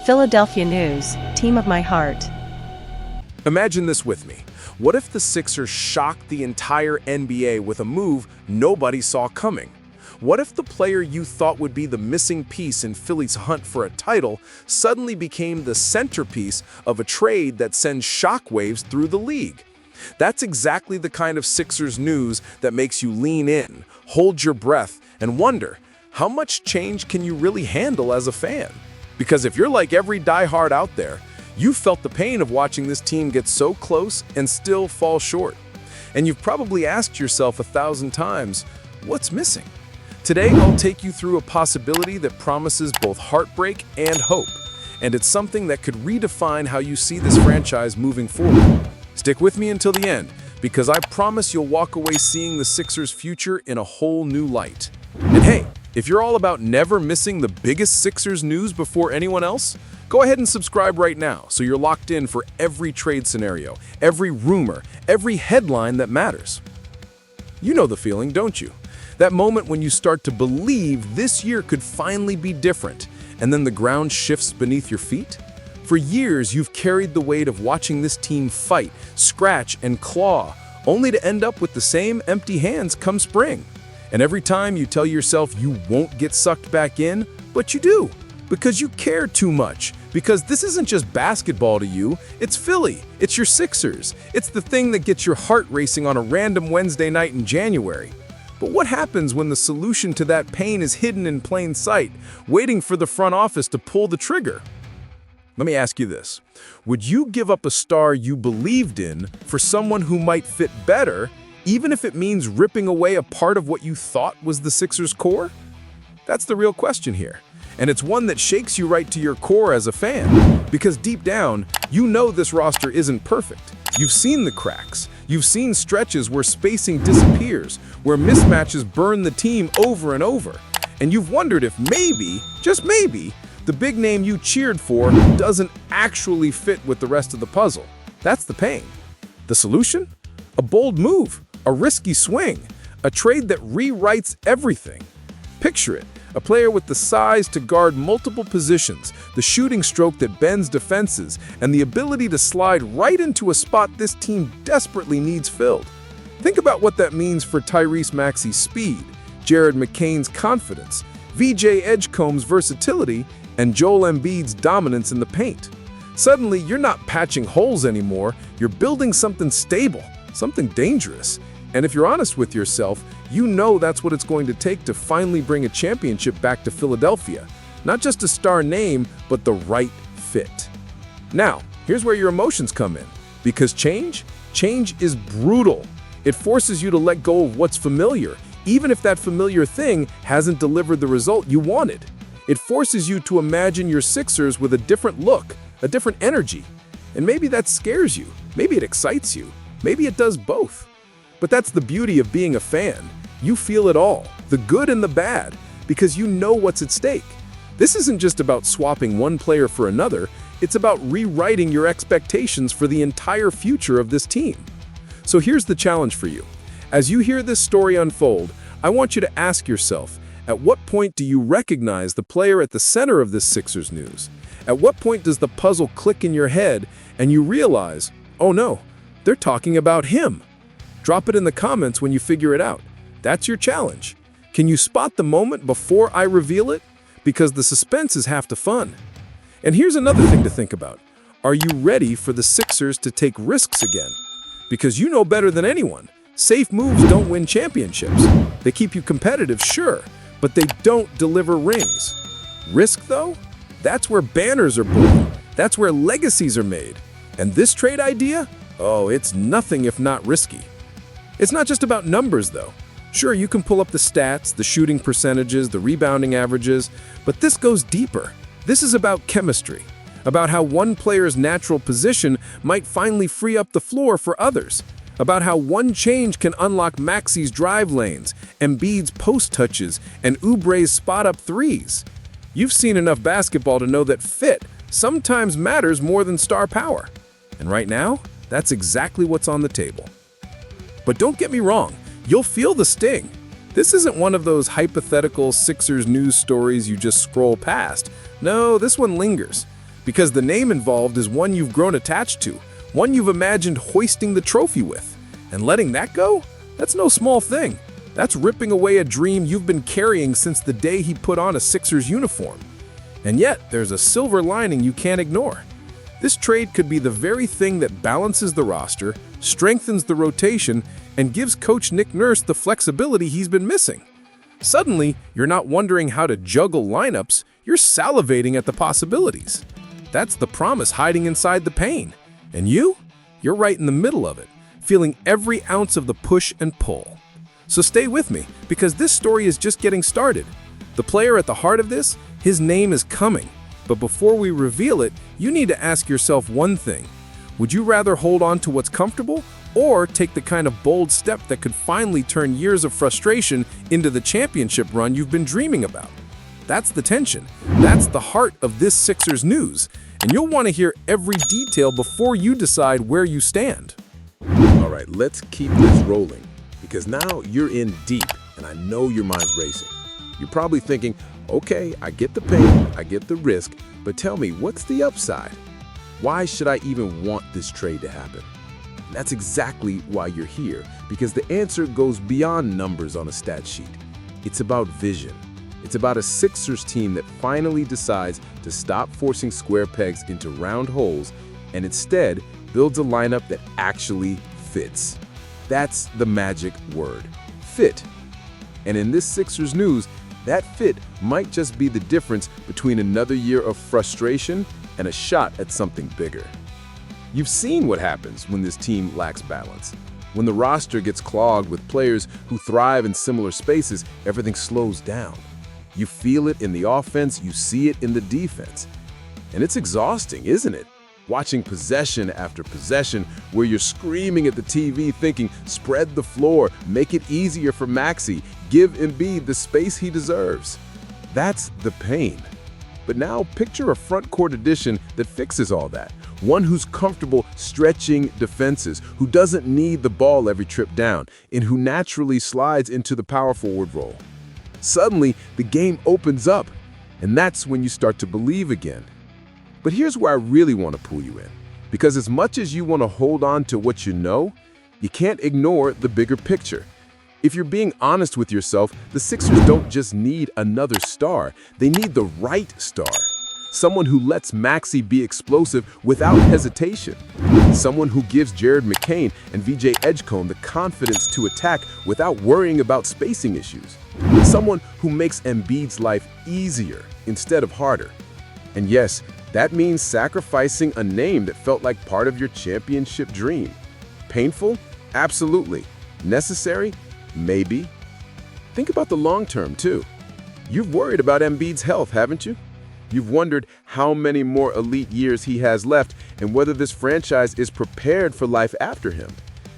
Philadelphia news, team of my heart. Imagine this with me. What if the Sixers shocked the entire NBA with a move nobody saw coming? What if the player you thought would be the missing piece in Philly's hunt for a title suddenly became the centerpiece of a trade that sends shockwaves through the league? That's exactly the kind of Sixers news that makes you lean in, hold your breath, and wonder, how much change can you really handle as a fan? Because if you're like every diehard out there, you felt the pain of watching this team get so close and still fall short. And you've probably asked yourself 1,000 times, what's missing? Today, I'll take you through a possibility that promises both heartbreak and hope. And it's something that could redefine how you see this franchise moving forward. Stick with me until the end, because I promise you'll walk away seeing the Sixers' future in a whole new light. And hey, if you're all about never missing the biggest Sixers news before anyone else, go ahead and subscribe right now so you're locked in for every trade scenario, every rumor, every headline that matters. You know the feeling, don't you? That moment when you start to believe this year could finally be different, and then the ground shifts beneath your feet? For years, you've carried the weight of watching this team fight, scratch, and claw, only to end up with the same empty hands come spring. And every time you tell yourself you won't get sucked back in, but you do, because you care too much. Because this isn't just basketball to you, it's Philly, it's your Sixers, it's the thing that gets your heart racing on a random Wednesday night in January. But what happens when the solution to that pain is hidden in plain sight, waiting for the front office to pull the trigger? Let me ask you this. Would you give up a star you believed in for someone who might fit better, even if it means ripping away a part of what you thought was the Sixers' core? That's the real question here. And it's one that shakes you right to your core as a fan. Because deep down, you know this roster isn't perfect. You've seen the cracks. You've seen stretches where spacing disappears, where mismatches burn the team over and over. And you've wondered if maybe, just maybe, the big name you cheered for doesn't actually fit with the rest of the puzzle. That's the pain. The solution? A bold move, a risky swing, a trade that rewrites everything. Picture it. A player with the size to guard multiple positions, the shooting stroke that bends defenses, and the ability to slide right into a spot this team desperately needs filled. Think about what that means for Tyrese Maxey's speed, McCain's confidence, VJ Edgecombe's versatility, and Joel Embiid's dominance in the paint. Suddenly, you're not patching holes anymore, you're building something stable, something dangerous. And if you're honest with yourself, you know that's what it's going to take to finally bring a championship back to Philadelphia. Not just a star name, but the right fit. Now, here's where your emotions come in. Because change is brutal. It forces you to let go of what's familiar, even if that familiar thing hasn't delivered the result you wanted. It forces you to imagine your Sixers with a different look, a different energy. And maybe that scares you. Maybe it excites you. Maybe it does both. But that's the beauty of being a fan. You feel it all, the good and the bad, because you know what's at stake. This isn't just about swapping one player for another, it's about rewriting your expectations for the entire future of this team. So here's the challenge for you. As you hear this story unfold, I want you to ask yourself, at what point do you recognize the player at the center of this Sixers news? At what point does the puzzle click in your head and you realize, oh no, they're talking about him? Drop it in the comments when you figure it out. That's your challenge. Can you spot the moment before I reveal it? Because the suspense is half the fun. And here's another thing to think about. Are you ready for the Sixers to take risks again? Because you know better than anyone, safe moves don't win championships. They keep you competitive, sure, but they don't deliver rings. Risk, though? That's where banners are born. That's where legacies are made. And this trade idea? Oh, it's nothing if not risky. It's not just about numbers, though. Sure, you can pull up the stats, the shooting percentages, the rebounding averages, but this goes deeper. This is about chemistry, about how one player's natural position might finally free up the floor for others, about how one change can unlock Maxey's drive lanes, Embiid's post touches, and Oubre's spot-up threes. You've seen enough basketball to know that fit sometimes matters more than star power. And right now, that's exactly what's on the table. But don't get me wrong, you'll feel the sting. This isn't one of those hypothetical Sixers news stories you just scroll past. No, this one lingers. Because the name involved is one you've grown attached to, one you've imagined hoisting the trophy with. And letting that go? That's no small thing. That's ripping away a dream you've been carrying since the day he put on a Sixers uniform. And yet, there's a silver lining you can't ignore. This trade could be the very thing that balances the roster, strengthens the rotation, and gives Coach Nick Nurse the flexibility he's been missing. Suddenly, you're not wondering how to juggle lineups, you're salivating at the possibilities. That's the promise hiding inside the pain. And you're right in the middle of it, feeling every ounce of the push and pull. So stay with me, because this story is just getting started. The player at the heart of this, his name is coming. But before we reveal it, you need to ask yourself one thing. Would you rather hold on to what's comfortable, or take the kind of bold step that could finally turn years of frustration into the championship run you've been dreaming about? That's the tension. That's the heart of this Sixers news. And you'll want to hear every detail before you decide where you stand. All right, let's keep this rolling, because now you're in deep, and I know your mind's racing. You're probably thinking, okay, I get the pain, I get the risk, but tell me, what's the upside? Why should I even want this trade to happen? That's exactly why you're here, because the answer goes beyond numbers on a stat sheet. It's about vision. It's about a Sixers team that finally decides to stop forcing square pegs into round holes and instead builds a lineup that actually fits. That's the magic word, fit. And in this Sixers news, that fit might just be the difference between another year of frustration and a shot at something bigger. You've seen what happens when this team lacks balance. When the roster gets clogged with players who thrive in similar spaces, everything slows down. You feel it in the offense, you see it in the defense. And it's exhausting, isn't it? Watching possession after possession where you're screaming at the TV thinking, spread the floor, make it easier for Maxey, give Embiid the space he deserves. That's the pain. But now picture a front court addition that fixes all that. One who's comfortable stretching defenses, who doesn't need the ball every trip down, and who naturally slides into the power forward role. Suddenly, the game opens up, and that's when you start to believe again. But here's where I really want to pull you in, because as much as you want to hold on to what you know, you can't ignore the bigger picture. If you're being honest with yourself, the Sixers don't just need another star, they need the right star. Someone who lets Maxey be explosive without hesitation. Someone who gives McCain and VJ Edgecombe the confidence to attack without worrying about spacing issues. Someone who makes Embiid's life easier instead of harder. And yes, that means sacrificing a name that felt like part of your championship dream. Painful? Absolutely. Necessary? Maybe. Think about the long term, too. You've worried about Embiid's health, haven't you? You've wondered how many more elite years he has left and whether this franchise is prepared for life after him.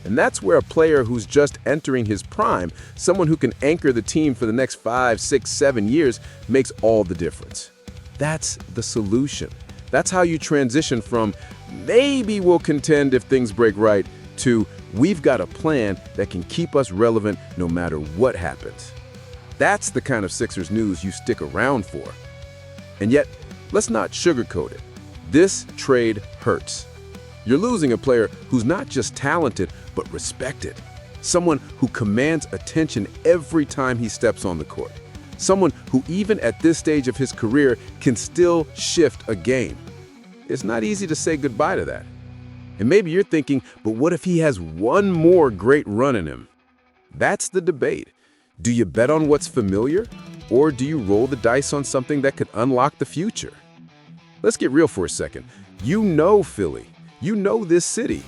And that's where a player who's just entering his prime, someone who can anchor the team for the next 5, 6, 7 years, makes all the difference. That's the solution. That's how you transition from maybe we'll contend if things break right to we've got a plan that can keep us relevant no matter what happens. That's the kind of Sixers news you stick around for. And yet, let's not sugarcoat it. This trade hurts. You're losing a player who's not just talented, but respected. Someone who commands attention every time he steps on the court. Someone who, even at this stage of his career, can still shift a game. It's not easy to say goodbye to that. And maybe you're thinking, but what if he has one more great run in him? That's the debate. Do you bet on what's familiar? Or do you roll the dice on something that could unlock the future? Let's get real for a second. You know Philly. You know this city.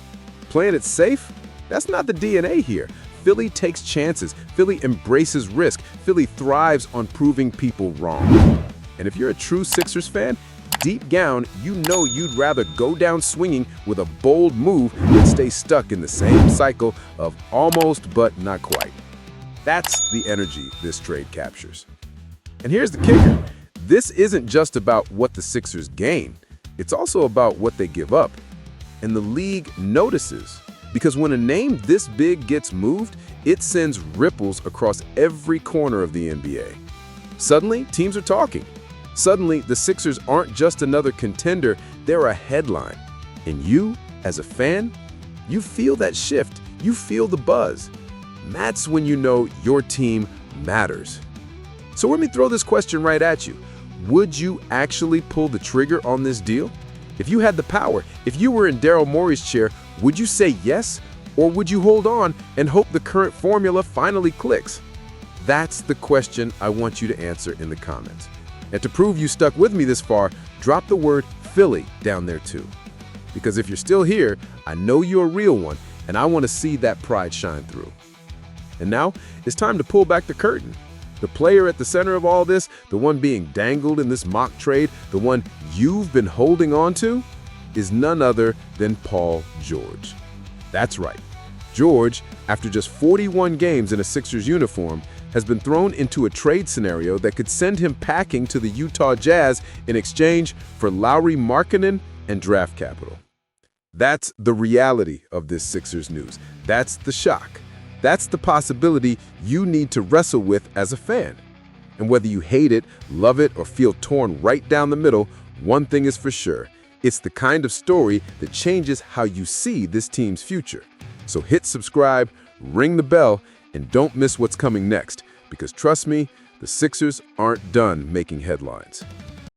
Playing it safe? That's not the DNA here. Philly takes chances. Philly embraces risk. Philly thrives on proving people wrong. And if you're a true Sixers fan, deep down, you know you'd rather go down swinging with a bold move than stay stuck in the same cycle of almost but not quite. That's the energy this trade captures. And here's the kicker. This isn't just about what the Sixers gain. It's also about what they give up. And the league notices. Because when a name this big gets moved, it sends ripples across every corner of the NBA. Suddenly, teams are talking. Suddenly, the Sixers aren't just another contender, they're a headline. And you, as a fan, you feel that shift, you feel the buzz. That's when you know your team matters. So let me throw this question right at you. Would you actually pull the trigger on this deal? If you had the power, if you were in Daryl Morey's chair, would you say yes? Or would you hold on and hope the current formula finally clicks? That's the question I want you to answer in the comments. And to prove you stuck with me this far, drop the word Philly down there too. Because if you're still here, I know you're a real one, and I want to see that pride shine through. And now, it's time to pull back the curtain. The player at the center of all this, the one being dangled in this mock trade, the one you've been holding on to, is none other than Paul George. That's right. George, after just 41 games in a Sixers uniform, has been thrown into a trade scenario that could send him packing to the Utah Jazz in exchange for Lauri Markkanen and draft capital. That's the reality of this Sixers news. That's the shock. That's the possibility you need to wrestle with as a fan. And whether you hate it, love it, or feel torn right down the middle, one thing is for sure. It's the kind of story that changes how you see this team's future. So hit subscribe, ring the bell, and don't miss what's coming next. Because trust me, the Sixers aren't done making headlines.